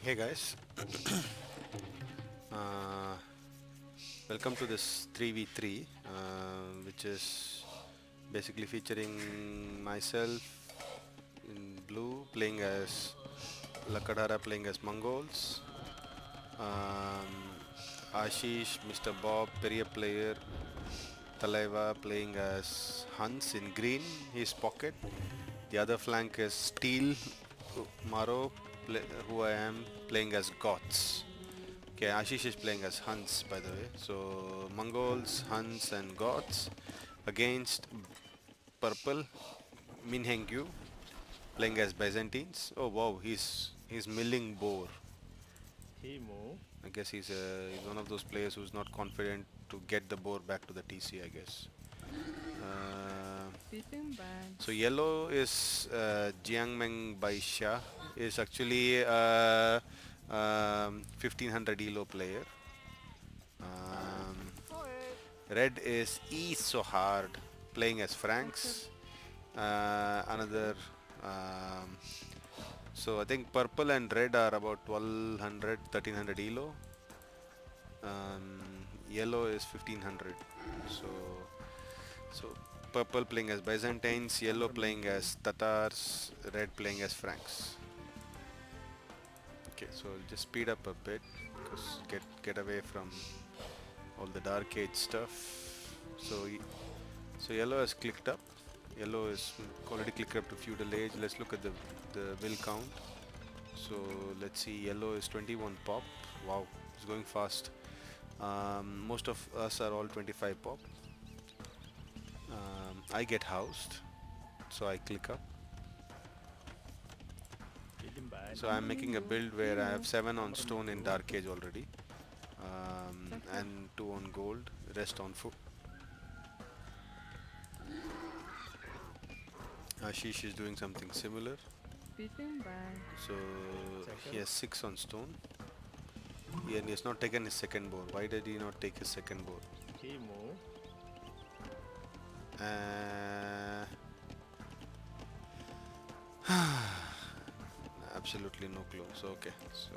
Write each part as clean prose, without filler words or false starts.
Hey guys, uh, welcome to this 3v3, which is basically featuring myself in blue playing as Lakadara playing as Mongols, um, Ashish, Mr. Bob, Periya player, Talaiva playing as Hans in green, his pocket. The other flank is Steel, Maro, who I am playing as Goths. Okay, Ashish is playing as Huns, by the way. So Mongols, Huns, and Goths against purple Min Hengyu playing as Byzantines. Oh wow, he's milling boar. Timo, I guess he's one of those players who's not confident to get the boar back to the TC. I guess. Uh, Beaten by so yellow is Jiangmeng Baisha is actually 1500 elo player. Um, Red is E so hard playing as Checker. Franks. Another so I think purple and red are about 1200 1300 elo. Yellow is 1500. So so purple playing as Byzantines, yellow playing as Tatars, red playing as Franks. Okay, so I'll just speed up a bit because get away from all the dark age stuff. So yellow has clicked up. Yellow is already clicked up to feudal age. Let's look at the will count. So let's see. Yellow is 21 pop. Wow, it's going fast. Most of us are all 25 pop. I get housed, so I click up. Beaten by So I'm making a Amarillo. build where I have Timo. 7 on stone in Amarillo, dark age already, Checker. and 2 on gold. Rest on foot. Ashish is doing something similar. Beaten by So he has 6 on stone. And he has not taken his second boar. Why did he not take his second boar? Timo, Uh, absolutely no clue. So okay. So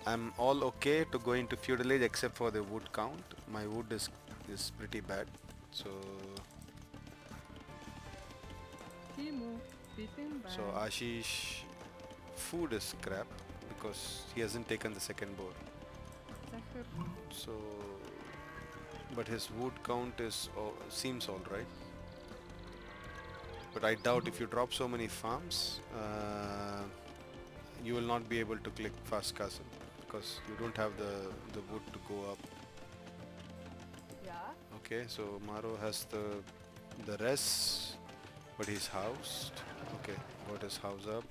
I'm all okay to go into feudal age except for the wood count. My wood is pretty bad. So Timo. Beaten so by Ashish food is crap because he hasn't taken the second boar. Checker. So but his wood count seems all right. But I doubt if you drop so many farms, you will not be able to click fast castle because you don't have the wood to go up. Yeah. Okay, so Maro has the rest, but he's housed. Okay, got his house up.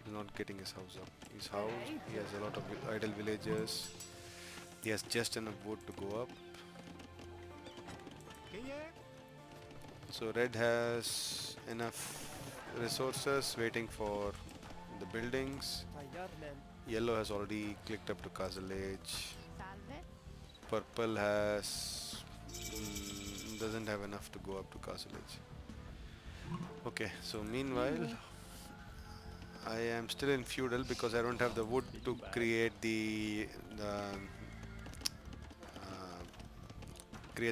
He's not getting his house up. He's housed. He has a lot of idle villagers. He has just enough wood to go up. So red has enough resources waiting for the buildings. Yellow has already clicked up to castle age. Salve. Purple has doesn't have enough to go up to castle age. Okay, so meanwhile Timo. I am still in feudal because I don't have the wood to beaten by create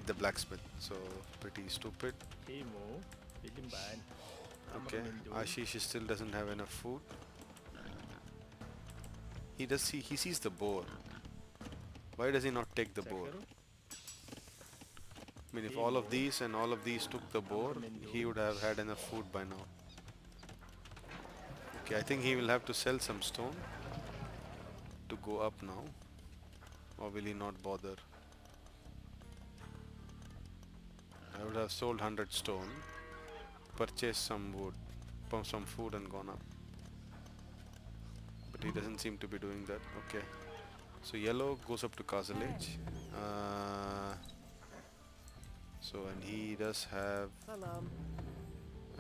uh, the blacksmith. So pretty stupid. Timo, beaten by Okay, Amarillo, Ashish still doesn't have enough food. He sees the boar. Why does he not take the boar? Checker, I mean, if all of Timo, these and all of these took the boar, he Amarillo, would have had enough food by now. Okay, I think he will have to sell some stone to go up now. Or will he not bother? I would have sold 100 stone, purchased some wood, some food and gone up. But he doesn't seem to be doing that. Okay. So yellow goes up to castle age. So and he does have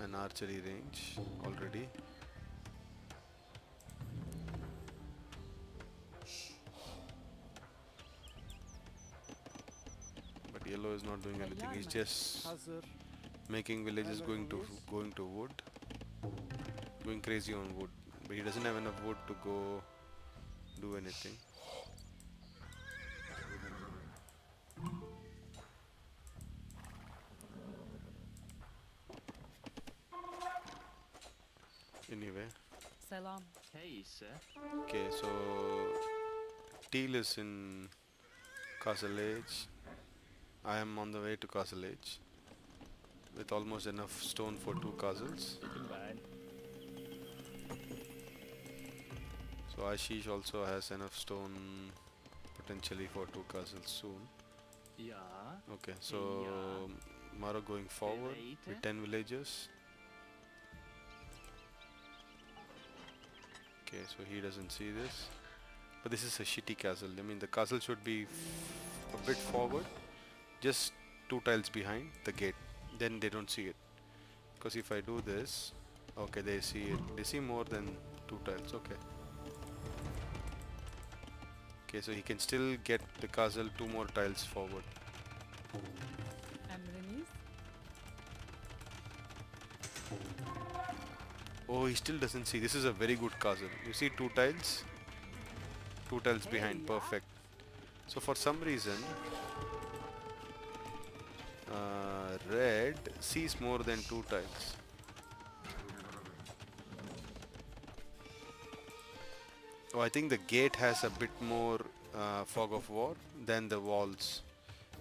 an archery range already. But yellow is not doing anything. He's just making villages going to wood, going crazy on wood. But he doesn't have enough wood to go do anything. Anyway, Selam. Hey, sir. okay, so Teal is in Castle Edge. I am on the way to Castle Edge with almost enough stone for 2 castles. Đi trên bạn. So Ashish also has enough stone potentially for 2 castles soon. Dạ. Okay, so Maro going forward with 10 villages. Okay, so he doesn't see this. But this is a shitty castle. I mean, the castle should be a bit forward, just 2 tiles behind the gate. Then they don't see it. Because if I do this, okay, they see it. They see more than 2 tiles. Okay. Okay, so he can still get the castle 2 more tiles forward. Emriniz. Oh, he still doesn't see. This is a very good castle. You see 2 tiles? 2 tiles behind. Perfect. So for some reason, red sees more than 2 tiles. Oh, I think the gate has a bit more fog of war than the walls,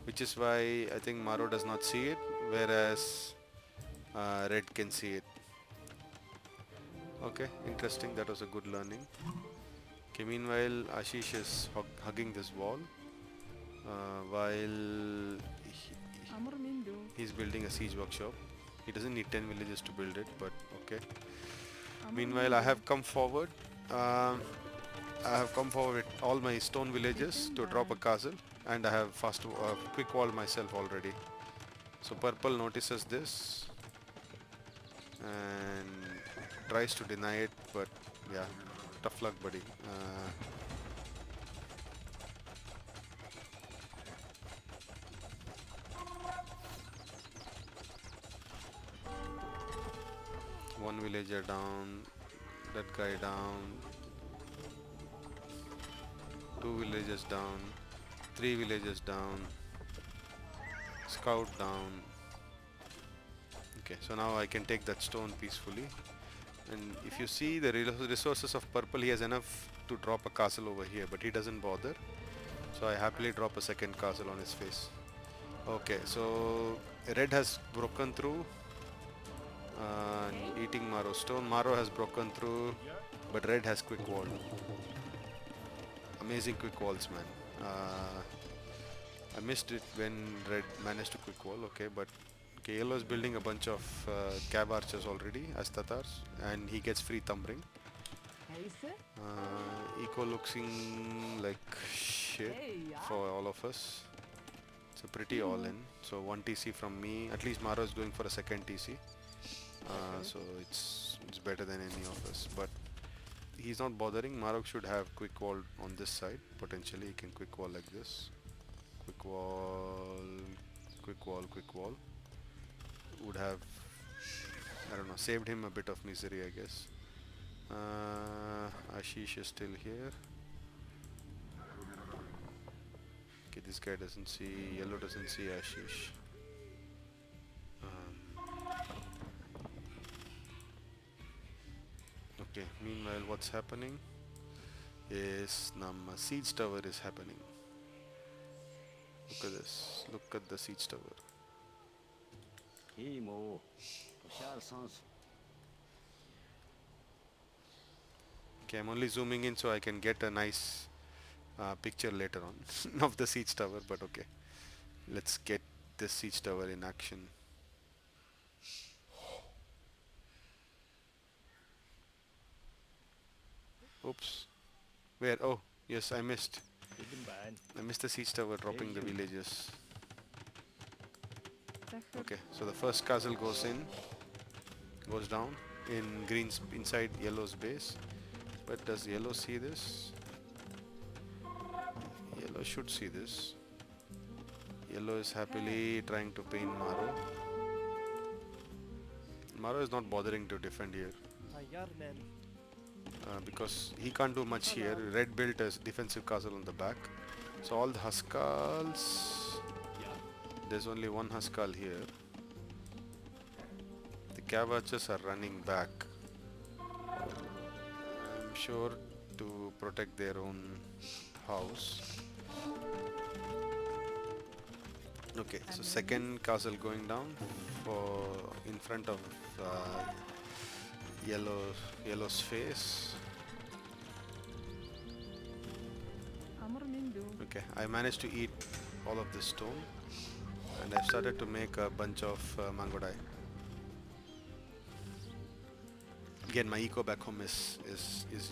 which is why I think Maro does not see it, whereas red can see it. Okay, interesting. That was a good learning. Okay, meanwhile Ashish is hugging this wall while Amr Mindu. he's building a siege workshop. He doesn't need 10 villages to build it, but okay. Amr Meanwhile, I Mindu. have come forward. I have come forward with all my stone villages to drop a castle, and I have quick wall myself already. So purple notices this and tries to deny it, but yeah, tough luck, buddy. One villager down, that guy down, 2 villagers down, 3 villagers down, scout down. Okay, so now I can take that stone peacefully. And if you see the resources of purple, he has enough to drop a castle over here, but he doesn't bother. So I happily drop a second castle on his face. Okay, so red has broken through, eating Maro stone. Maro has broken through, but red has quick wall. Amazing quick walls, man. I missed it when red managed to quick wall. Okay, but okay, yellow is building a bunch of cab archers already as Tatars, and he gets free thumb ring. Eco looking like shit for all of us. It's a pretty all in. So 1 TC from me. At least Maro is going for a second TC. So it's better than any of us. But he's not bothering. Maro should have quick wall on this side. Potentially he can quick wall like this. Quick wall, quick wall, quick wall. Would have, I don't know, saved him a bit of misery, I guess. Ashish is still here. Okay, this guy doesn't see, yellow doesn't see Ashish. Okay, meanwhile what's happening is Nama siege tower is happening. Look at this, look at the siege tower. Okay, I'm only zooming in so I can get a nice picture later on of the siege tower, but okay. Let's get this siege tower in action. Oops. Where? Oh, yes, I missed. Đi trên bạn. I missed the siege tower dropping the villages. Zahir. Okay, so the first castle goes down in green's inside yellow's base. But does yellow see this? Yellow should see this. Yellow is happily trying to paint Maro. Maro is not bothering to defend here. because he can't do much here. Red built a defensive castle on the back. So all the Huskals, Yeah. there's only one Huskal here. The Cav archers are running back. I'm sure to protect their own house. Okay, so second castle going down for in front of yellow's face. Amor Mindu. Okay, I managed to eat all of this stone, and I've started to make a bunch of mangodai. Again, my eco back home is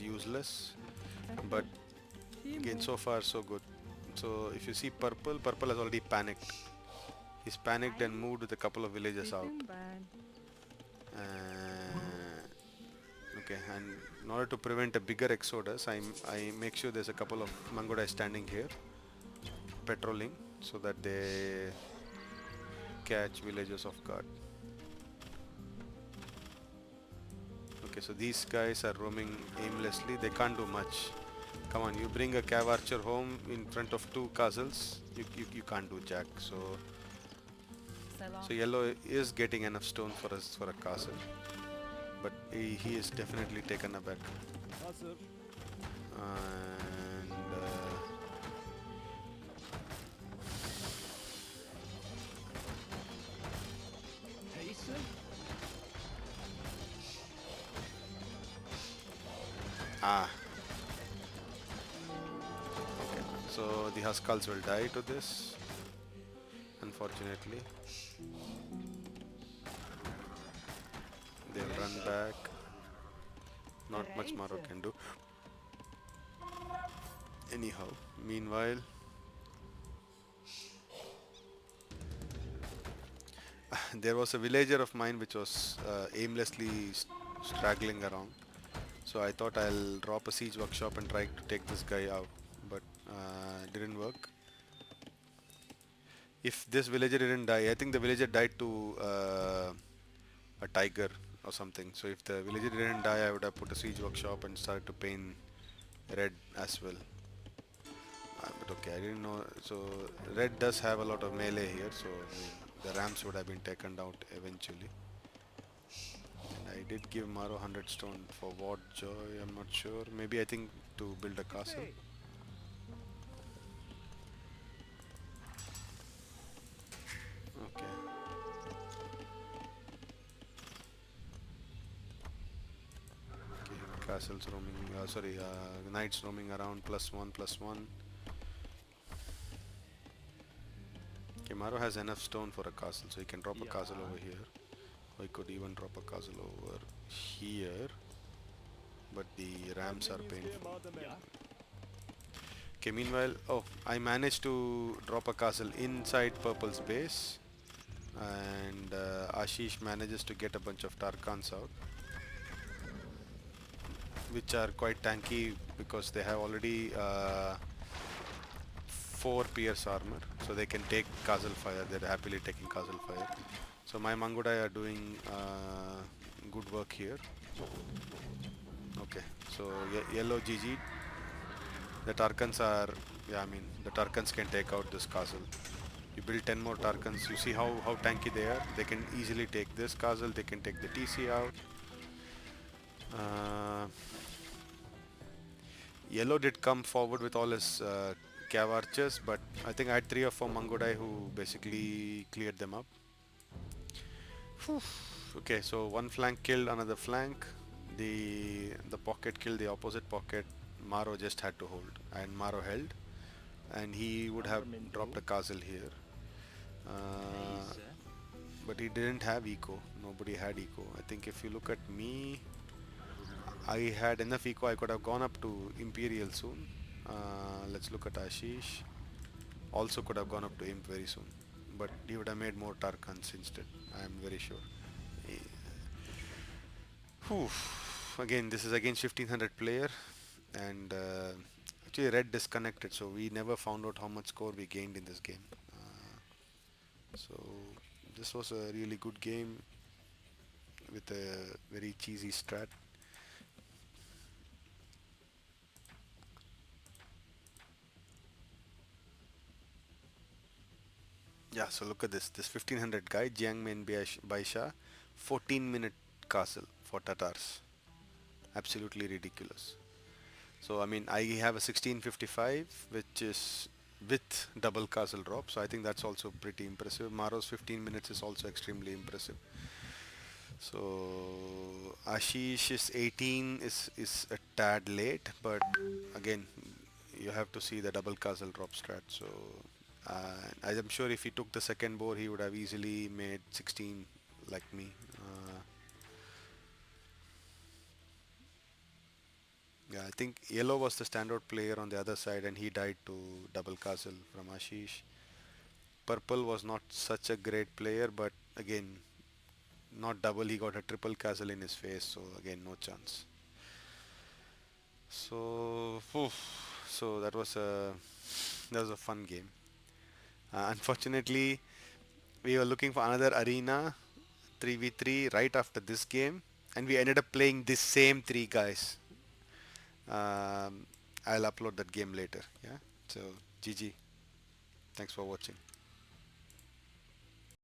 useless, but again, so far so good. So if you see purple has already panicked. He's panicked and moved with a couple of villages out. Okay, and in order to prevent a bigger exodus, I make sure there's a couple of mangodai standing here, patrolling, so that they catch villagers off guard. Okay, so these guys are roaming aimlessly. They can't do much. Come on, you bring a cav archer home in front of two castles. You can't do jack. So yellow is getting enough stone for us for a castle, but he is definitely taken aback. And Hey, sir. okay, so the Huskals will die to this, unfortunately. They'll run back. Not much Maro can do. Anyhow, meanwhile, there was a villager of mine which was aimlessly straggling around. So I thought I'll drop a siege workshop and try to take this guy out, but didn't work. If this villager didn't die, I think the villager died to a tiger or something. So if the villager didn't die, I would have put a siege workshop and started to paint red as well. But okay, I didn't know. So red does have a lot of melee here, so the rams would have been taken out eventually. And I did give Maro 100 stone for what joy, I'm not sure. Maybe I think to build a castle. Okay. Okay, castles roaming, knights roaming around, +1/+1. Okay, Maro has enough stone for a castle, so he can drop a castle over here. Or he could even drop a castle over here. But the rams are painful. Yeah. Okay, meanwhile, I managed to drop a castle inside Purple's base, and Ashish manages to get a bunch of Tarkans out, which are quite tanky because they have already 4 pierce armor, so they can take castle fire. They're happily taking castle fire. So my Mangodai are doing good work here. Okay, so yellow GG. The Tarkans are, the Tarkans can take out this castle. You build 10 more Tarkans, you see how tanky they are. They can easily take this castle, they can take the TC out. Yellow did come forward with all his cav archers, but I think I had 3 or 4 Mangodai who basically cleared them up. Whew. Okay, so one flank killed another flank. The pocket killed the opposite pocket. Maro just had to hold, and Maro held, and he would have dropped a castle here. But he didn't have eco. Nobody had eco. I think if you look at me, I had enough eco. I could have gone up to Imperial soon. Let's look at Ashish. Also could have gone up to Imp very soon, but he would have made more Tarkans instead. I am very sure. Whew. Again, this is against 1500 player, and actually red disconnected, so we never found out how much score we gained in this game. So this was a really good game with a very cheesy strat. Yeah, so look at this 1500 guy, Jiangmen Baisha, 14-minute castle for Tatars. Absolutely ridiculous. So I mean, I have a 1655, which is with double castle drop. So I think that's also pretty impressive. Maro's 15 minutes is also extremely impressive. So Ashish's 18 is a tad late, but again, you have to see the double castle drop strat. So I'm sure if he took the second board, he would have easily made 16 like me. Yeah, I think yellow was the standout player on the other side, and he died to double castle from Ashish. Purple was not such a great player, but again, not double. He got a triple castle in his face, so again, no chance. So, oof, so that was a fun game. Unfortunately, we were looking for another arena 3v3 right after this game, and we ended up playing this same three guys. Um, I'll upload that game later. Yeah. So, GG. Thanks for watching.